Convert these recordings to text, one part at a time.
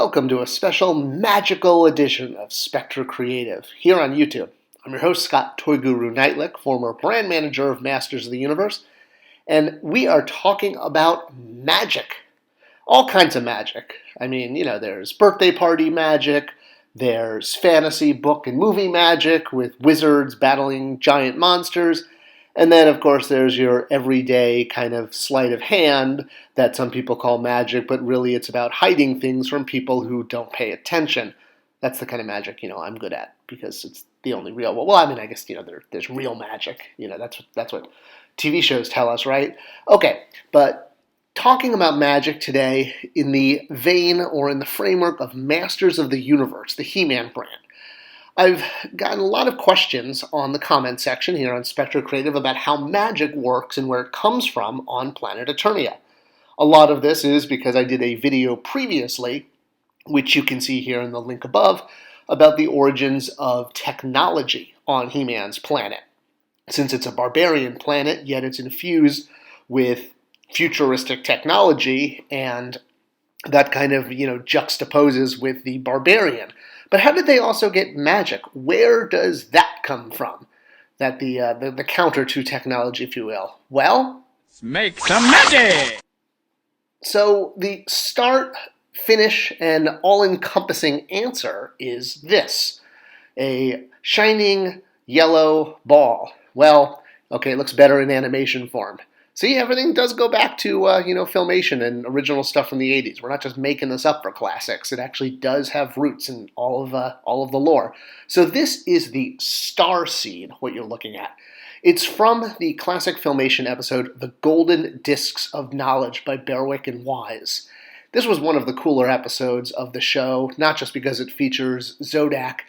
Welcome to a special magical edition of Spector Creative here on YouTube. I'm your host, Scott Toy Guru Neitlich, former brand manager of Masters of the Universe, and we are talking about magic. All kinds of magic. I mean, there's birthday party magic, there's fantasy book and movie magic with wizards battling giant monsters, and then, of course, there's your everyday kind of sleight of hand that some people call magic, but really it's about hiding things from people who don't pay attention. That's the kind of magic, I'm good at because it's the only real one. Well, I guess, there's real magic. That's what TV shows tell us, right? Okay, but talking about magic today in the vein or in the framework of Masters of the Universe, the He-Man brand. I've gotten a lot of questions on the comment section here on Spector Creative about how magic works and where it comes from on planet Eternia. A lot of this is because I did a video previously, which you can see here in the link above, about the origins of technology on He-Man's planet. Since it's a barbarian planet, yet it's infused with futuristic technology, and that kind of, juxtaposes with the barbarian. But how did they also get magic? Where does that come from? That the counter to technology, if you will. Well, let's make some magic! So the start, finish, and all-encompassing answer is this. A shining yellow ball. Well, okay, it looks better in animation form. See, everything does go back to, Filmation and original stuff from the 80s. We're not just making this up for classics. It actually does have roots in all of the lore. So this is the Star Seed, what you're looking at. It's from the classic Filmation episode, The Golden Discs of Knowledge by Berwick and Wise. This was one of the cooler episodes of the show, not just because it features Zodak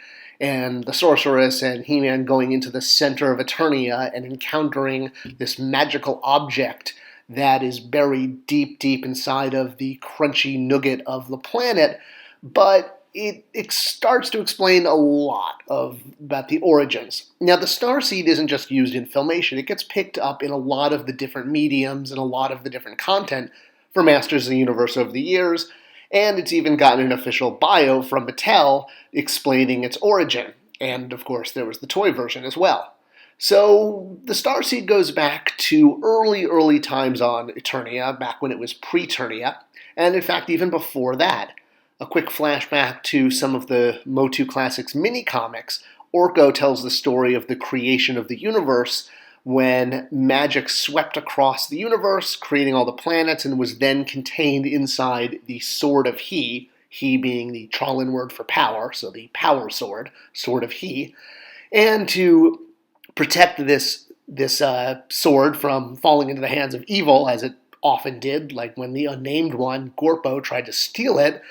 and the Sorceress and He-Man going into the center of Eternia and encountering this magical object that is buried deep, deep inside of the crunchy nougat of the planet, but it starts to explain a lot about the origins. Now, the Starseed isn't just used in Filmation. It gets picked up in a lot of the different mediums and a lot of the different content for Masters of the Universe over the years, and it's even gotten an official bio from Mattel explaining its origin. And, of course, there was the toy version as well. So the Starseed goes back to early times on Eternia, back when it was pre-Eternia, and in fact even before that. A quick flashback to some of the Motu Classics mini-comics. Orko tells the story of the creation of the universe when magic swept across the universe, creating all the planets, and was then contained inside the Sword of He being the Trollan word for power, so the power sword, Sword of He. And to protect this sword from falling into the hands of evil, as it often did, like when the unnamed one, Gorpo, tried to steal it,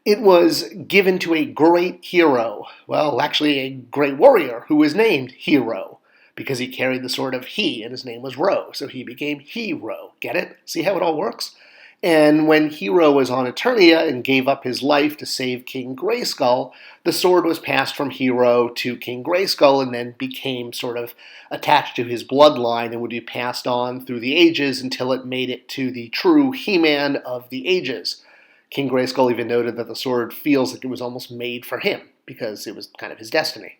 it was given to a great hero, well, actually a great warrior, who was named Hero, because he carried the sword of He, and his name was Ro, so he became Hero. Get it? See how it all works? And when Hero was on Eternia and gave up his life to save King Grayskull, the sword was passed from Hero to King Grayskull and then became sort of attached to his bloodline and would be passed on through the ages until it made it to the true He-Man of the ages. King Grayskull even noted that the sword feels like it was almost made for him because it was kind of his destiny.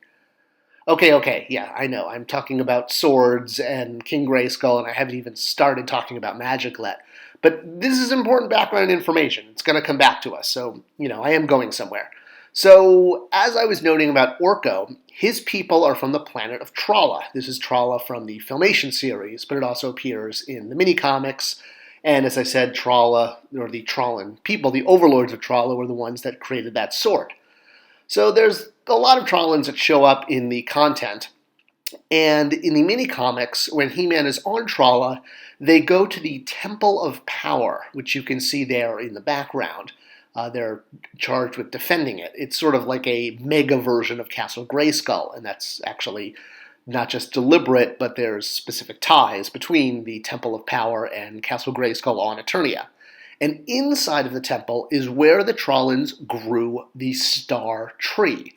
Okay, yeah, I know. I'm talking about swords and King Grayskull, and I haven't even started talking about magic yet. But this is important background information. It's going to come back to us, so, I am going somewhere. So, as I was noting about Orko, his people are from the planet of Tralla. This is Tralla from the Filmation series, but it also appears in the mini-comics. And as I said, Tralla, or the Trollan people, the overlords of Tralla, were the ones that created that sword. So there's a lot of Trollans that show up in the content. And in the mini-comics, when He-Man is on Tralla, they go to the Temple of Power, which you can see there in the background. They're charged with defending it. It's sort of like a mega version of Castle Grayskull, and that's actually not just deliberate, but there's specific ties between the Temple of Power and Castle Grayskull on Eternia. And inside of the temple is where the Trollans grew the Star Tree.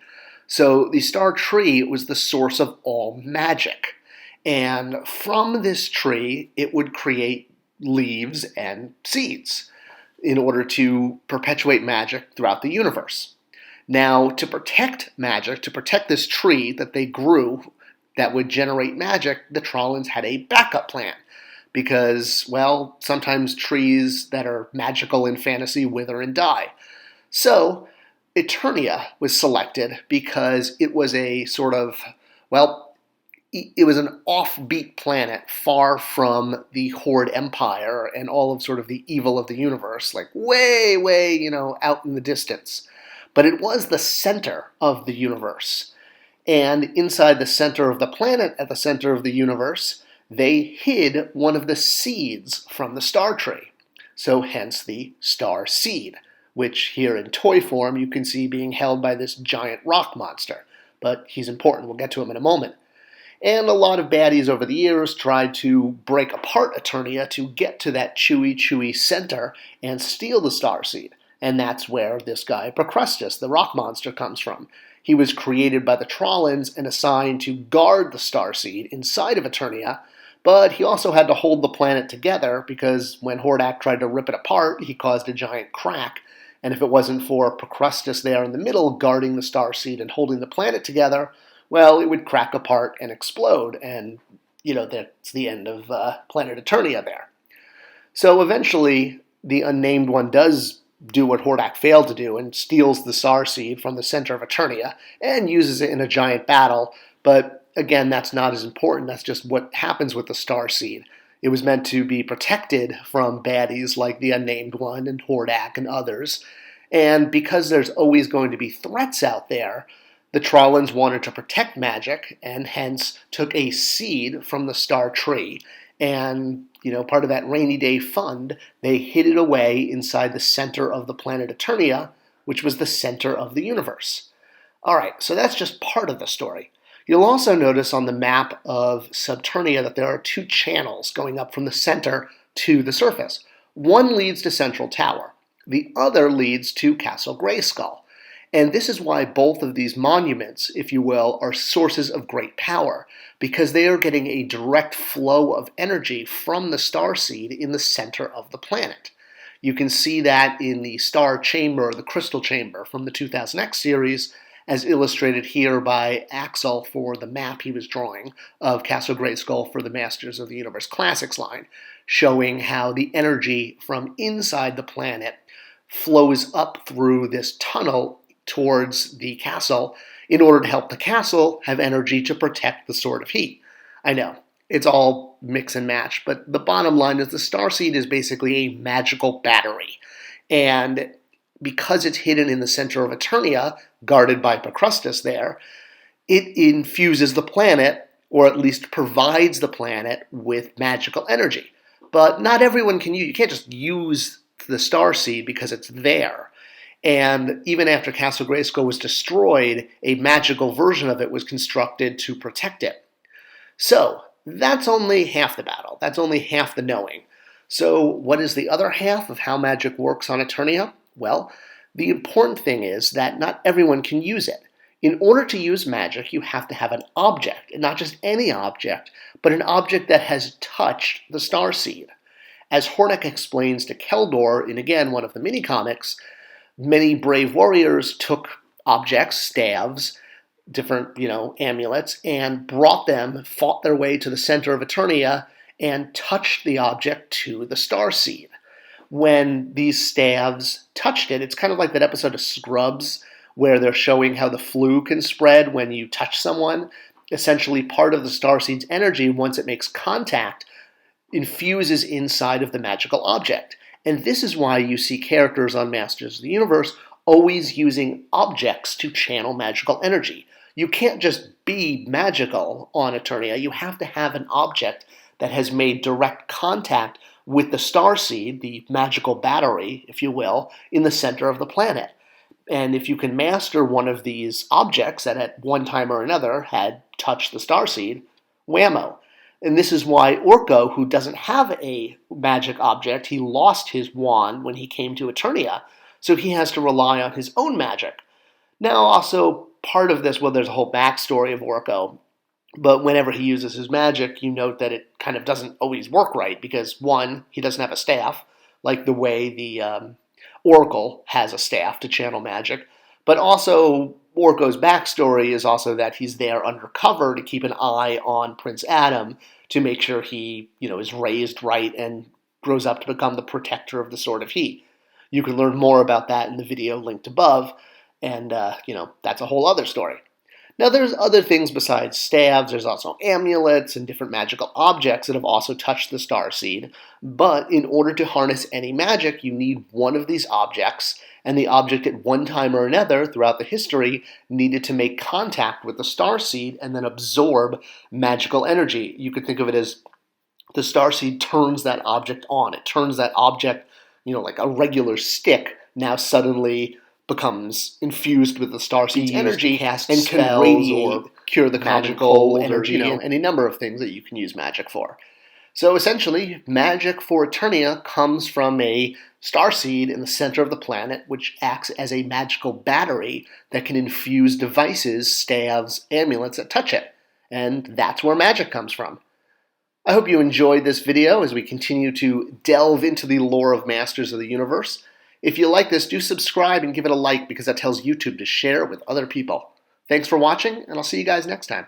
So the Star Tree was the source of all magic. And from this tree, it would create leaves and seeds. in order to perpetuate magic throughout the universe. Now, to protect magic, to protect this tree that they grew that would generate magic, the Trollins had a backup plan. Because, well, sometimes trees that are magical in fantasy wither and die. So, Eternia was selected because it was a sort of, well, it was an offbeat planet far from the Horde Empire and all of sort of the evil of the universe, like way, way, out in the distance. But it was the center of the universe. And inside the center of the planet, at the center of the universe, they hid one of the seeds from the star tree. So hence the star seed, which here in toy form you can see being held by this giant rock monster. But he's important. We'll get to him in a moment. And a lot of baddies over the years tried to break apart Eternia to get to that chewy center and steal the star seed. And that's where this guy, Procrastus, the rock monster, comes from. He was created by the Trollins and assigned to guard the star seed inside of Eternia, but he also had to hold the planet together because when Hordak tried to rip it apart, he caused a giant crack. And if it wasn't for Procrastus there in the middle guarding the star seed and holding the planet together, well, it would crack apart and explode. And, that's the end of planet Eternia there. So eventually, the unnamed one does do what Hordak failed to do and steals the star seed from the center of Eternia and uses it in a giant battle, but again, that's not as important. That's just what happens with the star seed. It was meant to be protected from baddies like the Unnamed One and Hordak and others. And because there's always going to be threats out there, the Trollins wanted to protect magic and hence took a seed from the star tree. And, part of that rainy day fund, they hid it away inside the center of the planet Eternia, which was the center of the universe. All right, so that's just part of the story. You'll also notice on the map of Subternia that there are two channels going up from the center to the surface. One leads to Central Tower. The other leads to Castle Grayskull. And this is why both of these monuments, if you will, are sources of great power, because they are getting a direct flow of energy from the star seed in the center of the planet. You can see that in the star chamber, the crystal chamber from the 2000X series, as illustrated here by Axel for the map he was drawing of Castle Grayskull for the Masters of the Universe Classics line, showing how the energy from inside the planet flows up through this tunnel towards the castle in order to help the castle have energy to protect the Sword of Heat. I know, it's all mix and match, but the bottom line is the starseed is basically a magical battery. And because it's hidden in the center of Eternia, guarded by Procrastus there, it infuses the planet, or at least provides the planet, with magical energy. But not everyone can use, you can't just use the starseed because it's there. And even after Castle Grayskull was destroyed, a magical version of it was constructed to protect it. So, that's only half the battle. That's only half the knowing. So, what is the other half of how magic works on Eternia? Well, the important thing is that not everyone can use it. In order to use magic, you have to have an object, and not just any object, but an object that has touched the starseed. As Hordak explains to Keldor in, again, one of the mini-comics, many brave warriors took objects, staves, different, amulets, and brought them, fought their way to the center of Eternia, and touched the object to the starseed. When these staves touched it, it's kind of like that episode of Scrubs where they're showing how the flu can spread when you touch someone. Essentially, part of the starseed's energy, once it makes contact, infuses inside of the magical object. And this is why you see characters on Masters of the Universe always using objects to channel magical energy. You can't just be magical on Eternia. You have to have an object that has made direct contact with the starseed, the magical battery, if you will, in the center of the planet. And if you can master one of these objects that at one time or another had touched the starseed, whammo. And this is why Orko, who doesn't have a magic object, he lost his wand when he came to Eternia, so he has to rely on his own magic. Now, also, part of this, well, there's a whole backstory of Orko, but whenever he uses his magic, you note that it kind of doesn't always work right, because one, he doesn't have a staff, like the way the Oracle has a staff to channel magic. But also, Orko's backstory is also that he's there undercover to keep an eye on Prince Adam to make sure he, is raised right and grows up to become the protector of the Sword of Heat. You can learn more about that in the video linked above, and, that's a whole other story. Now, there's other things besides staves. There's also amulets and different magical objects that have also touched the starseed. But in order to harness any magic, you need one of these objects, and the object at one time or another throughout the history needed to make contact with the starseed and then absorb magical energy. You could think of it as the starseed turns that object on. It turns that object, like a regular stick, now suddenly becomes infused with the starseed's energy and can radiate or cure the common cold energy, or any number of things that you can use magic for. So essentially, magic for Eternia comes from a starseed in the center of the planet, which acts as a magical battery that can infuse devices, staves, amulets that touch it. And that's where magic comes from. I hope you enjoyed this video as we continue to delve into the lore of Masters of the Universe. If you like this, do subscribe and give it a like because that tells YouTube to share it with other people. Thanks for watching, and I'll see you guys next time.